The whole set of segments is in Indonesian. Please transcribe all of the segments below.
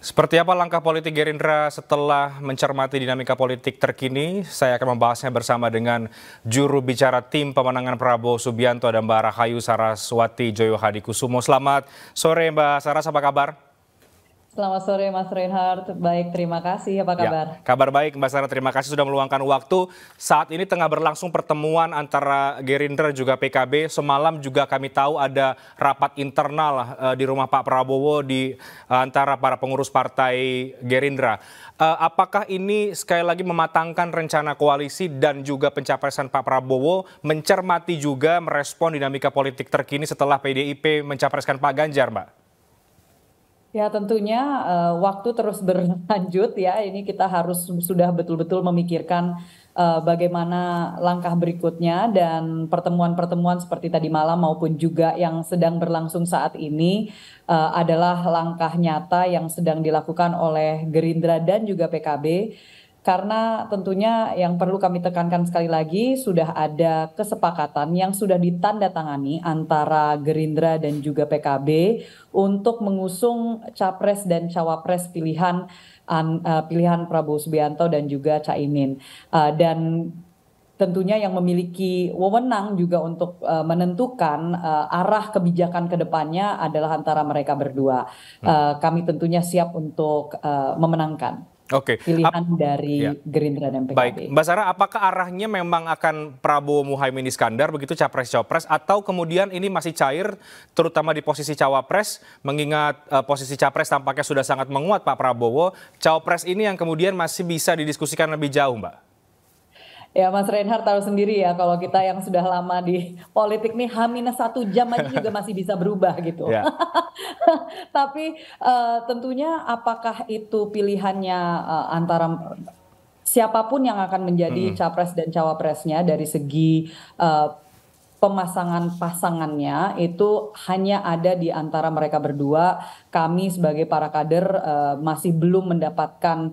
Seperti apa langkah politik Gerindra setelah mencermati dinamika politik terkini? Saya akan membahasnya bersama dengan juru bicara tim pemenangan Prabowo Subianto dan Mbak Rahayu Saraswati Joyo Hadikusumo. Selamat sore Mbak Saras, apa kabar? Selamat sore Mas Reinhardt, baik terima kasih, apa Ya, kabar? kabar baik Mbak Sarah, terima kasih sudah meluangkan waktu. Saat ini tengah berlangsung pertemuan antara Gerindra juga PKB. Semalam juga kami tahu ada rapat internal di rumah Pak Prabowo antara para pengurus partai Gerindra. Apakah ini sekali lagi mematangkan rencana koalisi dan juga pencapresan Pak Prabowo, mencermati juga merespon dinamika politik terkini setelah PDIP mencapreskan Pak Ganjar, Mbak? Ya tentunya waktu terus berlanjut ya, ini kita harus sudah betul-betul memikirkan bagaimana langkah berikutnya dan pertemuan-pertemuan seperti tadi malam maupun juga yang sedang berlangsung saat ini adalah langkah nyata yang sedang dilakukan oleh Gerindra dan juga PKB. Karena tentunya yang perlu kami tekankan sekali lagi sudah ada kesepakatan yang sudah ditandatangani antara Gerindra dan juga PKB untuk mengusung capres dan cawapres pilihan Prabowo Subianto dan juga Caimin. Dan tentunya yang memiliki wewenang juga untuk menentukan arah kebijakan ke depannya adalah antara mereka berdua. Kami tentunya siap untuk memenangkan Oke, pilihan dari ya. Gerindra dan Baik, PKB. Mbak Sarah, apakah arahnya memang akan Prabowo Muhaimin Iskandar begitu capres-cawapres atau kemudian ini masih cair terutama di posisi cawapres mengingat posisi capres tampaknya sudah sangat menguat Pak Prabowo, cawapres ini yang kemudian masih bisa didiskusikan lebih jauh, Mbak? Ya Mas Reinhardt tahu sendiri ya kalau kita yang sudah lama di politik nih H-1 jam aja juga masih bisa berubah gitu. Ya. Tapi tentunya apakah itu pilihannya antara siapapun yang akan menjadi Mm-mm. capres dan cawapresnya dari segi pemasangan pasangannya itu hanya ada di antara mereka berdua. Kami sebagai para kader masih belum mendapatkan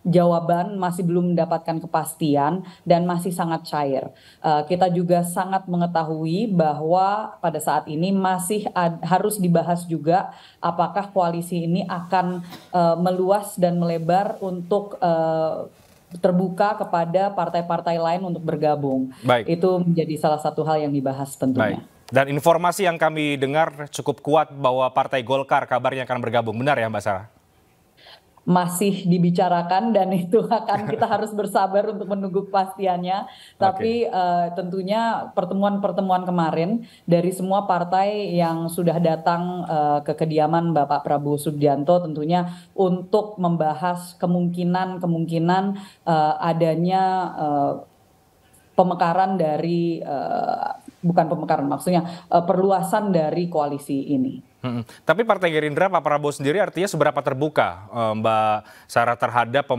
jawaban, masih belum mendapatkan kepastian dan masih sangat cair. Kita juga sangat mengetahui bahwa pada saat ini masih harus dibahas juga apakah koalisi ini akan meluas dan melebar untuk terbuka kepada partai-partai lain untuk bergabung. Baik, Itu menjadi salah satu hal yang dibahas baik. tentunya. Dan informasi yang kami dengar cukup kuat bahwa Partai Golkar kabarnya akan bergabung. Benar ya, Mbak Sarah? Masih dibicarakan dan itu akan kita harus bersabar untuk menunggu kepastiannya. Oke. Tapi tentunya pertemuan-pertemuan kemarin dari semua partai yang sudah datang ke kediaman Bapak Prabowo Subianto tentunya untuk membahas kemungkinan-kemungkinan adanya pemekaran dari bukan pemekaran maksudnya perluasan dari koalisi ini. Tapi Partai Gerindra, Pak Prabowo sendiri artinya seberapa terbuka Mbak Sarah terhadap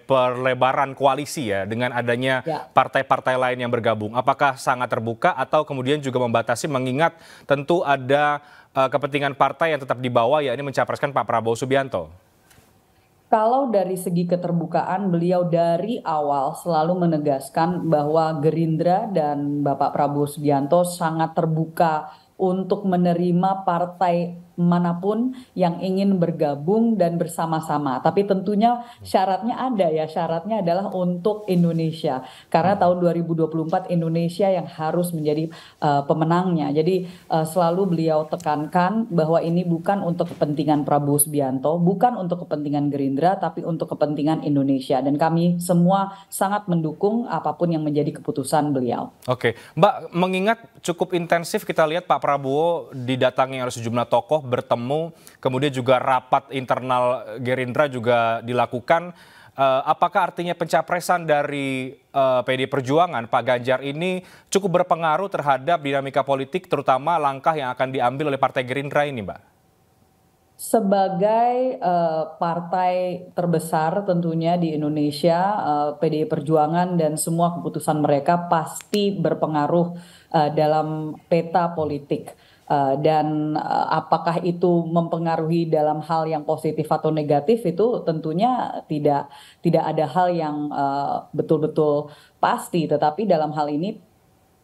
perlebaran koalisi ya dengan adanya Ya. partai-partai lain yang bergabung? Apakah sangat terbuka atau kemudian juga membatasi mengingat tentu ada kepentingan partai yang tetap dibawa ya ini mencapreskan Pak Prabowo Subianto? Kalau dari segi keterbukaan, beliau dari awal selalu menegaskan bahwa Gerindra dan Bapak Prabowo Subianto sangat terbuka untuk menerima partai manapun yang ingin bergabung dan bersama-sama. Tapi tentunya syaratnya ada ya, syaratnya adalah untuk Indonesia. Karena tahun 2024 Indonesia yang harus menjadi pemenangnya. Jadi selalu beliau tekankan bahwa ini bukan untuk kepentingan Prabowo Subianto, bukan untuk kepentingan Gerindra, tapi untuk kepentingan Indonesia. Dan kami semua sangat mendukung apapun yang menjadi keputusan beliau. Oke, Mbak, mengingat cukup intensif kita lihat Pak Prabowo didatangi oleh sejumlah tokoh bertemu, kemudian juga rapat internal Gerindra juga dilakukan. Apakah artinya pencapresan dari PD Perjuangan Pak Ganjar ini cukup berpengaruh terhadap dinamika politik, terutama langkah yang akan diambil oleh Partai Gerindra ini, Mbak? Sebagai partai terbesar tentunya di Indonesia, PDI Perjuangan dan semua keputusan mereka pasti berpengaruh dalam peta politik. Dan apakah itu mempengaruhi dalam hal yang positif atau negatif itu tentunya tidak ada hal yang betul-betul pasti. Tetapi dalam hal ini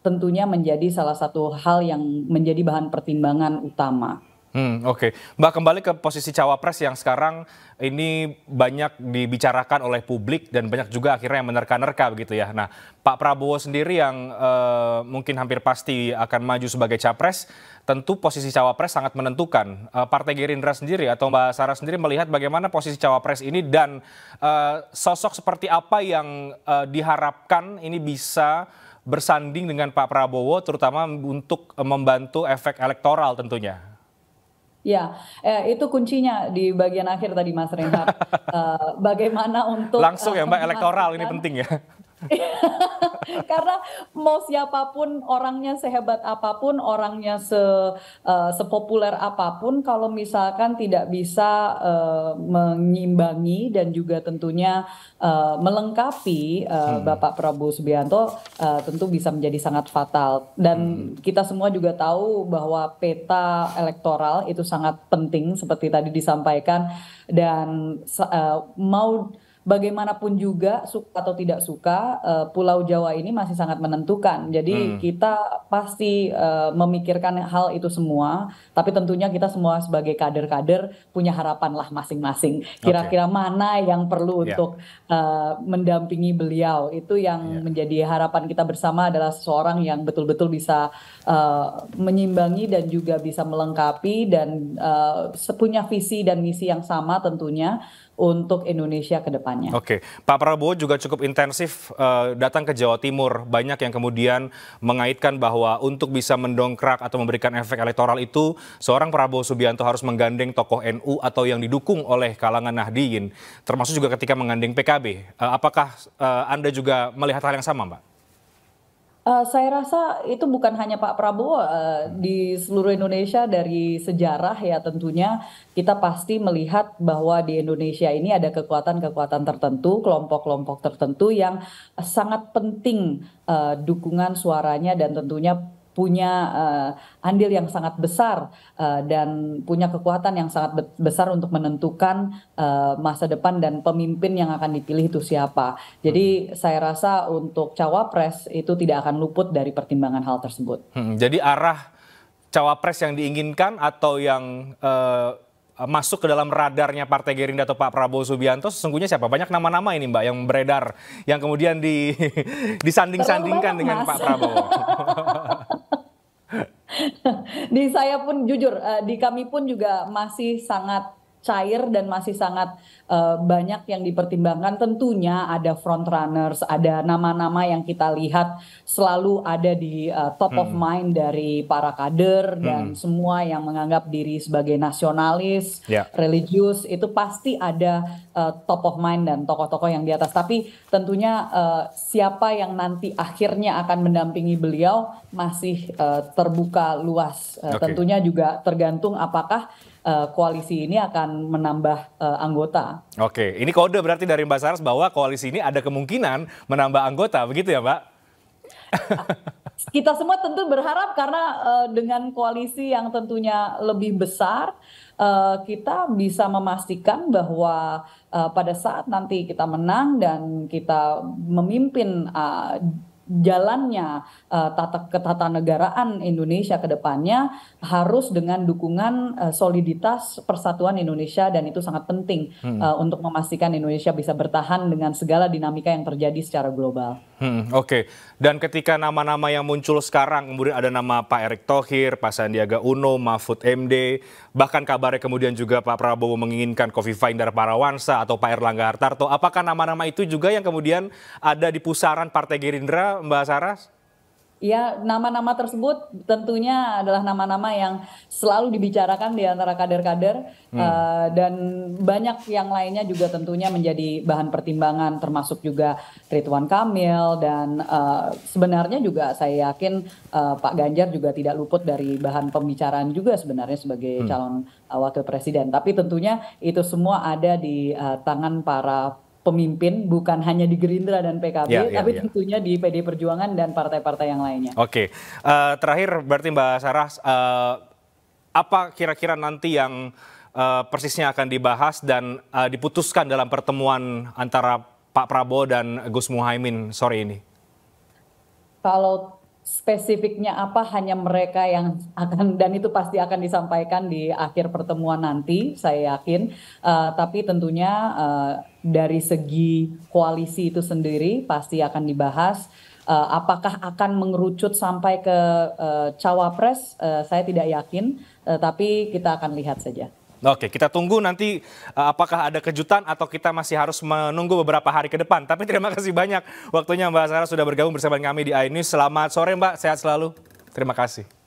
tentunya menjadi salah satu hal yang menjadi bahan pertimbangan utama. Oke. Mbak, kembali ke posisi cawapres yang sekarang ini banyak dibicarakan oleh publik dan banyak juga akhirnya yang menerka-nerka begitu ya. Nah, Pak Prabowo sendiri yang mungkin hampir pasti akan maju sebagai capres, tentu posisi cawapres sangat menentukan. Partai Gerindra sendiri atau Mbak Sarah sendiri melihat bagaimana posisi cawapres ini dan sosok seperti apa yang diharapkan ini bisa bersanding dengan Pak Prabowo, terutama untuk membantu efek elektoral tentunya. Ya, itu kuncinya di bagian akhir tadi Mas Reinhardt. Bagaimana untuk Langsung ya Mbak, elektoral ini memastikan penting ya. karena mau siapapun orangnya sehebat apapun, orangnya sepopuler apapun, kalau misalkan tidak bisa mengimbangi dan juga tentunya melengkapi Bapak Prabowo Subianto, tentu bisa menjadi sangat fatal. Dan kita semua juga tahu bahwa peta elektoral itu sangat penting seperti tadi disampaikan, dan mau bagaimanapun juga, suka atau tidak suka, Pulau Jawa ini masih sangat menentukan. Jadi kita pasti memikirkan hal itu semua, tapi tentunya kita semua sebagai kader-kader punya harapan lah masing-masing. Kira-kira mana yang perlu untuk mendampingi beliau. Itu yang menjadi harapan kita bersama, adalah seseorang yang betul-betul bisa menyimbangi dan juga bisa melengkapi dan punya visi dan misi yang sama tentunya untuk Indonesia ke depannya. Oke, Pak Prabowo juga cukup intensif datang ke Jawa Timur. Banyak yang kemudian mengaitkan bahwa untuk bisa mendongkrak atau memberikan efek elektoral itu, seorang Prabowo Subianto harus menggandeng tokoh NU atau yang didukung oleh kalangan Nahdliyin, termasuk juga ketika menggandeng PKB. Apakah Anda juga melihat hal yang sama, Mbak? Saya rasa itu bukan hanya Pak Prabowo, di seluruh Indonesia dari sejarah ya tentunya kita pasti melihat bahwa di Indonesia ini ada kekuatan-kekuatan tertentu, kelompok-kelompok tertentu yang sangat penting dukungan suaranya dan tentunya punya andil yang sangat besar dan punya kekuatan yang sangat besar untuk menentukan masa depan dan pemimpin yang akan dipilih itu siapa. Jadi saya rasa untuk cawapres itu tidak akan luput dari pertimbangan hal tersebut. Jadi arah cawapres yang diinginkan atau yang masuk ke dalam radarnya Partai Gerindra atau Pak Prabowo Subianto sesungguhnya siapa? Banyak nama-nama ini Mbak yang beredar, yang kemudian disanding-sandingkan dengan Pak Prabowo. Di saya pun jujur, di kami pun juga masih sangat cair dan masih sangat banyak yang dipertimbangkan. Tentunya ada front runners, ada nama-nama yang kita lihat selalu ada di top of mind dari para kader dan semua yang menganggap diri sebagai nasionalis, religius, itu pasti ada top of mind dan tokoh-tokoh yang di atas. Tapi tentunya siapa yang nanti akhirnya akan mendampingi beliau masih terbuka luas. Tentunya juga tergantung apakah koalisi ini akan menambah anggota. Oke, ini kode berarti dari Mbak Saras bahwa koalisi ini ada kemungkinan menambah anggota, begitu ya Mbak? Kita semua tentu berharap karena dengan koalisi yang tentunya lebih besar, kita bisa memastikan bahwa pada saat nanti kita menang dan kita memimpin jalannya ketatanegaraan Indonesia ke depannya harus dengan dukungan soliditas persatuan Indonesia, dan itu sangat penting untuk memastikan Indonesia bisa bertahan dengan segala dinamika yang terjadi secara global. Oke, dan ketika nama-nama yang muncul sekarang, kemudian ada nama Pak Erick Thohir, Pak Sandiaga Uno, Mahfud MD, bahkan kabarnya kemudian juga Pak Prabowo menginginkan Kofifa Indar Parawansa atau Pak Erlangga Hartarto. Apakah nama-nama itu juga yang kemudian ada di pusaran Partai Gerindra, Mbak Saras? Ya, nama-nama tersebut tentunya adalah nama-nama yang selalu dibicarakan di antara kader-kader, dan banyak yang lainnya juga tentunya menjadi bahan pertimbangan, termasuk juga Ridwan Kamil, dan sebenarnya juga saya yakin Pak Ganjar juga tidak luput dari bahan pembicaraan juga sebenarnya sebagai calon wakil presiden. Tapi tentunya itu semua ada di tangan para pemimpin, bukan hanya di Gerindra dan PKB, tapi tentunya di PD Perjuangan dan partai-partai yang lainnya. Oke, terakhir berarti Mbak Saras, apa kira-kira nanti yang persisnya akan dibahas dan diputuskan dalam pertemuan antara Pak Prabowo dan Gus Muhaimin sore ini? Kalau spesifiknya apa hanya mereka yang akan, dan itu pasti akan disampaikan di akhir pertemuan nanti, saya yakin. Tapi tentunya dari segi koalisi itu sendiri pasti akan dibahas. Apakah akan mengerucut sampai ke cawapres? Saya tidak yakin, tapi kita akan lihat saja. Oke, kita tunggu nanti apakah ada kejutan atau kita masih harus menunggu beberapa hari ke depan. Tapi terima kasih banyak waktunya Mbak Sarah sudah bergabung bersama kami di iNews. Selamat sore Mbak, sehat selalu. Terima kasih.